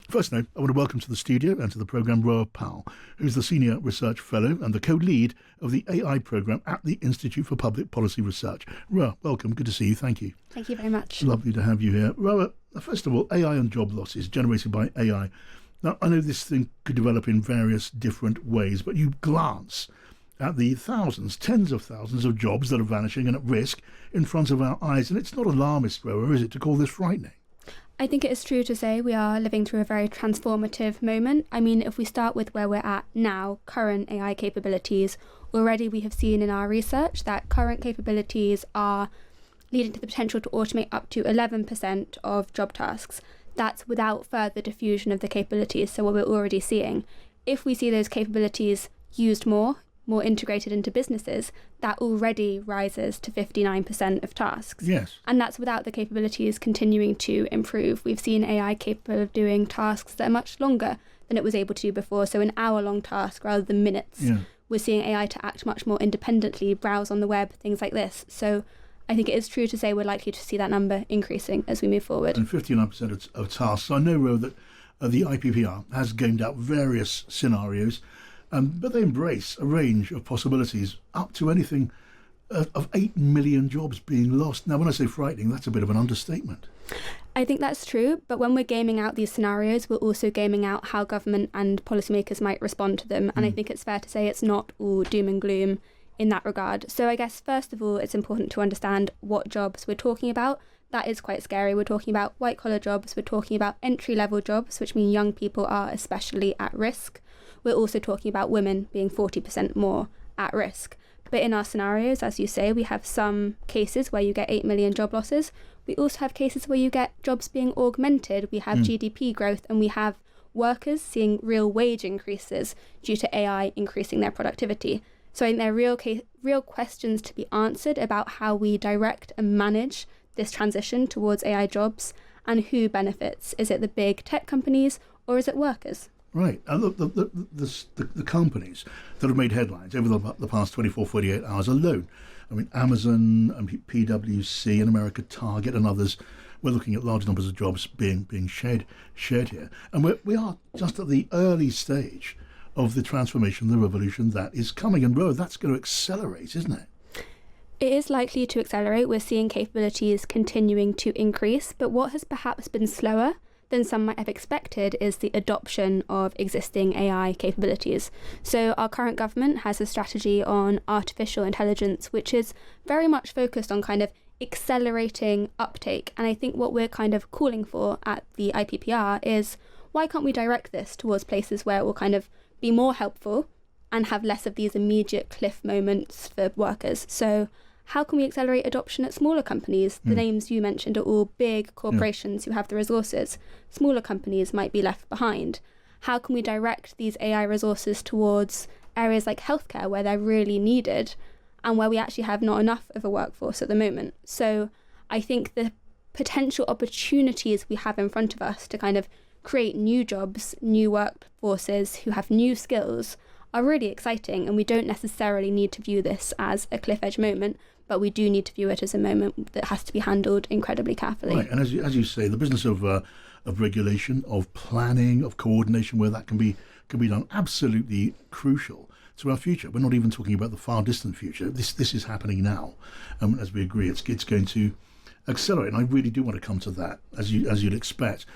First note, I want to welcome to the studio and to the programme Roa Powell, who's the Senior Research Fellow and the co-lead of the AI programme at the Institute for Public Policy Research. Roa, welcome. Good to see you. Thank you. Thank you very much. Lovely to have you here. Roa, first of all, AI and job losses generated by AI. Now, I know this thing could develop in various different ways, but you glance at the thousands, tens of thousands of jobs that are vanishing and at risk in front of our eyes. And it's not alarmist, Roa, is it, to call this frightening? I think it is true to say we are living through a very transformative moment. I mean, if we start with where we're at now, current AI capabilities, already we have seen in our research that current capabilities are leading to the potential to automate up to 11% of job tasks. That's without further diffusion of the capabilities, so what we're already seeing. If we see those capabilities used more integrated into businesses, that already rises to 59% of tasks. Yes. And that's without the capabilities continuing to improve. We've seen AI capable of doing tasks that are much longer than it was able to do before, so an hour-long task rather than minutes. Yeah. We're seeing AI to act much more independently, browse on the web, things like this. So I think it is true to say we're likely to see that number increasing as we move forward. And 59% of tasks. I know, Ro, that the IPPR has gamed out various scenarios, but they embrace a range of possibilities, up to anything of 8 million jobs being lost. Now, when I say frightening, that's a bit of an understatement. I think that's true, but when we're gaming out these scenarios, we're also gaming out how government and policymakers might respond to them. And I think it's fair to say it's not all doom and gloom in that regard. So I guess, first of all, it's important to understand what jobs we're talking about. That is quite scary. We're talking about white-collar jobs. We're talking about entry-level jobs, which mean young people are especially at risk. We're also talking about women being 40% more at risk. But in our scenarios, as you say, we have some cases where you get 8 million job losses. We also have cases where you get jobs being augmented. We have GDP growth, and we have workers seeing real wage increases due to AI increasing their productivity. So I think there are real questions to be answered about how we direct and manage this transition towards AI jobs and who benefits. Is it the big tech companies or is it workers? Right. And look, the companies that have made headlines over the past 24, 48 hours alone, I mean, Amazon and PwC in America, Target and others, we're looking at large numbers of jobs being shared here. And we are just at the early stage of the transformation, the revolution that is coming. And, Ro, that's going to accelerate, isn't it? It is likely to accelerate. We're seeing capabilities continuing to increase, but what has perhaps been slower than some might have expected is the adoption of existing AI capabilities. So our current government has a strategy on artificial intelligence, which is very much focused on kind of accelerating uptake. And I think what we're kind of calling for at the IPPR is, why can't we direct this towards places where it will kind of be more helpful and have less of these immediate cliff moments for workers? So how can we accelerate adoption at smaller companies? The names you mentioned are all big corporations who have the resources. Smaller companies might be left behind. How can we direct these AI resources towards areas like healthcare where they're really needed and where we actually have not enough of a workforce at the moment? So I think the potential opportunities we have in front of us to kind of create new jobs, new workforces who have new skills are really exciting, and we don't necessarily need to view this as a cliff edge moment, but we do need to view it as a moment that has to be handled incredibly carefully. Right, and as you say, the business of regulation, of planning, of coordination, where that can be done, absolutely crucial to our future. We're not even talking about the far distant future. This is happening now, as we agree. It's going to accelerate, and I really do want to come to that, as you'd expect.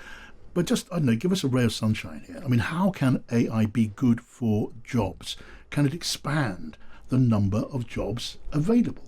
But just, I don't know, give us a ray of sunshine here. I mean, how can AI be good for jobs? Can it expand the number of jobs available?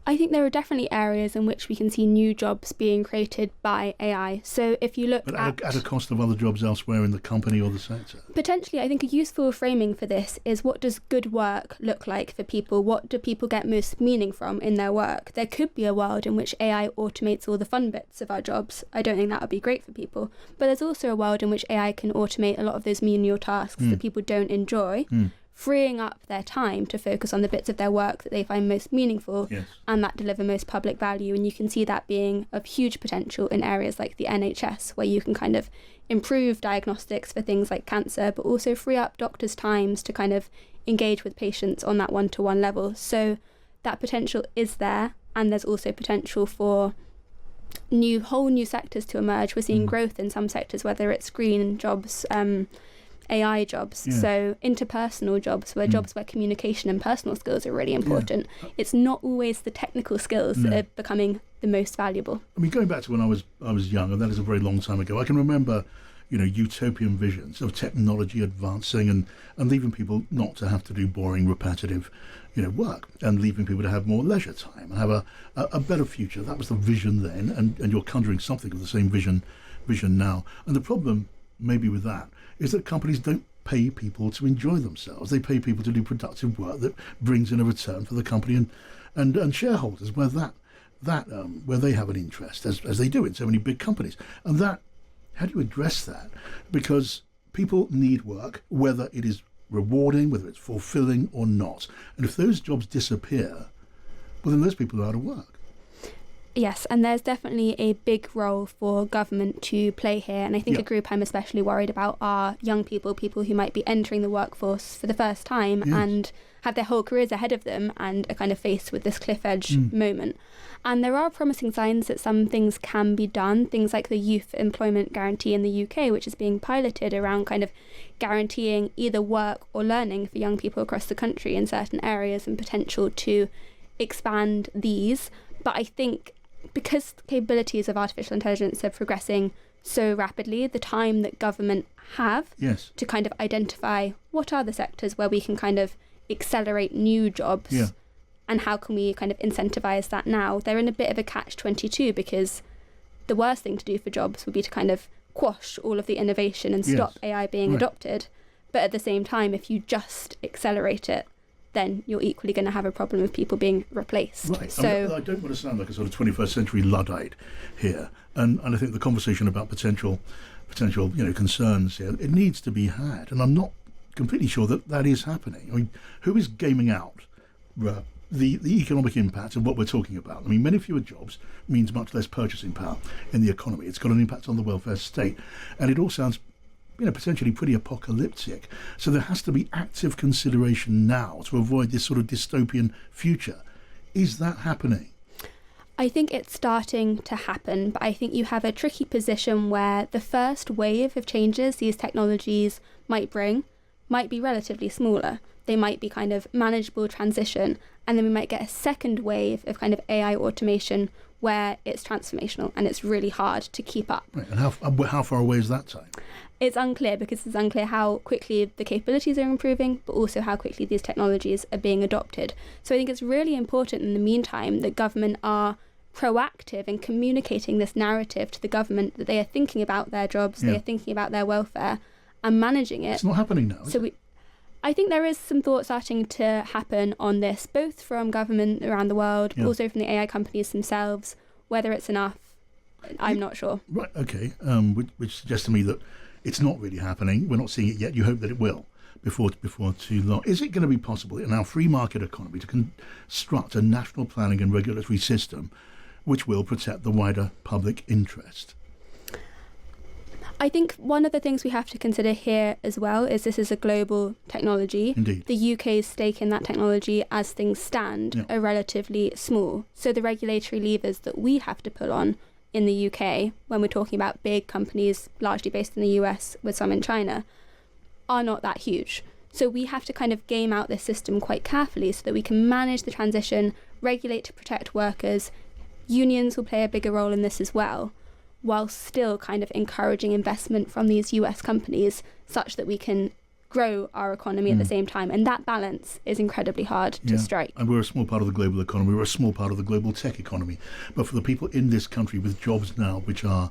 I think there are definitely areas in which we can see new jobs being created by AI. So if you look at a cost of other jobs elsewhere in the company or the sector? Potentially, I think a useful framing for this is, what does good work look like for people? What do people get most meaning from in their work? There could be a world in which AI automates all the fun bits of our jobs. I don't think that would be great for people. But there's also a world in which AI can automate a lot of those menial tasks that people don't enjoy, freeing up their time to focus on the bits of their work that they find most meaningful and that deliver most public value. And you can see that being of huge potential in areas like the NHS, where you can kind of improve diagnostics for things like cancer, but also free up doctors' times to kind of engage with patients on that one-to-one level. So that potential is there, and there's also potential for whole new sectors to emerge. We're seeing growth in some sectors, whether it's green jobs, AI jobs, so interpersonal jobs, jobs where communication and personal skills are really important. It's not always the technical skills that are becoming the most valuable. I mean, going back to when I was young, and that is a very long time ago, I can remember, utopian visions of technology advancing and leaving people not to have to do boring, repetitive, work, and leaving people to have more leisure time and have a better future. That was the vision then, and you're conjuring something of the same vision now. And the problem maybe with that is that companies don't pay people to enjoy themselves. They pay people to do productive work that brings in a return for the company and shareholders, where where they have an interest, as they do in so many big companies. And that, how do you address that? Because people need work, whether it is rewarding, whether it's fulfilling or not. And if those jobs disappear, well, then those people are out of work. Yes, and there's definitely a big role for government to play here. And I think a group I'm especially worried about are young people who might be entering the workforce for the first time and have their whole careers ahead of them and are kind of faced with this cliff edge moment. And there are promising signs that some things can be done, things like the Youth Employment Guarantee in the UK, which is being piloted around kind of guaranteeing either work or learning for young people across the country in certain areas, and potential to expand these. But I think because the capabilities of artificial intelligence are progressing so rapidly, the time that government have to kind of identify what are the sectors where we can kind of accelerate new jobs and how can we kind of incentivize that now, they're in a bit of a catch-22, because the worst thing to do for jobs would be to kind of quash all of the innovation and stop AI being adopted. But at the same time, if you just accelerate it, then you're equally going to have a problem of people being replaced. Right. So I don't want to sound like a sort of 21st century Luddite here, and I think the conversation about potential concerns here, it needs to be had, and I'm not completely sure that is happening. I mean, who is gaming out the economic impact of what we're talking about? I mean, many fewer jobs means much less purchasing power in the economy. It's got an impact on the welfare state, and it all sounds potentially pretty apocalyptic. So there has to be active consideration now to avoid this sort of dystopian future. Is that happening? I think it's starting to happen, but I think you have a tricky position where the first wave of changes these technologies might bring might be relatively smaller. They might be kind of manageable transition, and then we might get a second wave of kind of AI automation where it's transformational and it's really hard to keep up. Right. And how far away is that time? It's unclear, because it's unclear how quickly the capabilities are improving, but also how quickly these technologies are being adopted. So I think it's really important in the meantime that government are proactive in communicating this narrative to the government that they are thinking about their jobs, they are thinking about their welfare and managing it. It's not happening now. I think there is some thought starting to happen on this, both from government around the world, but also from the AI companies themselves. Whether it's enough, I'm not sure. Right, okay, which suggests to me that it's not really happening. We're not seeing it yet. You hope that it will before too long. Is it going to be possible in our free market economy to construct a national planning and regulatory system which will protect the wider public interest? I think one of the things we have to consider here as well is this is a global technology. Indeed. The UK's stake in that technology as things stand are relatively small. So the regulatory levers that we have to pull on in the UK, when we're talking about big companies largely based in the US with some in China, are not that huge. So we have to kind of game out this system quite carefully so that we can manage the transition, regulate to protect workers. Unions will play a bigger role in this as well, while still kind of encouraging investment from these US companies such that we can grow our economy at the same time. And that balance is incredibly hard to strike. And we're a small part of the global economy. We're a small part of the global tech economy. But for the people in this country with jobs now which are,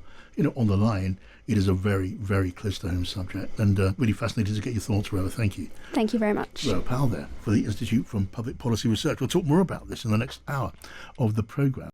on the line, it is a very, very close to home subject. And really fascinated to get your thoughts, Roa. Thank you. Thank you very much. Roa Powell there for the Institute for Public Policy Research. We'll talk more about this in the next hour of the programme.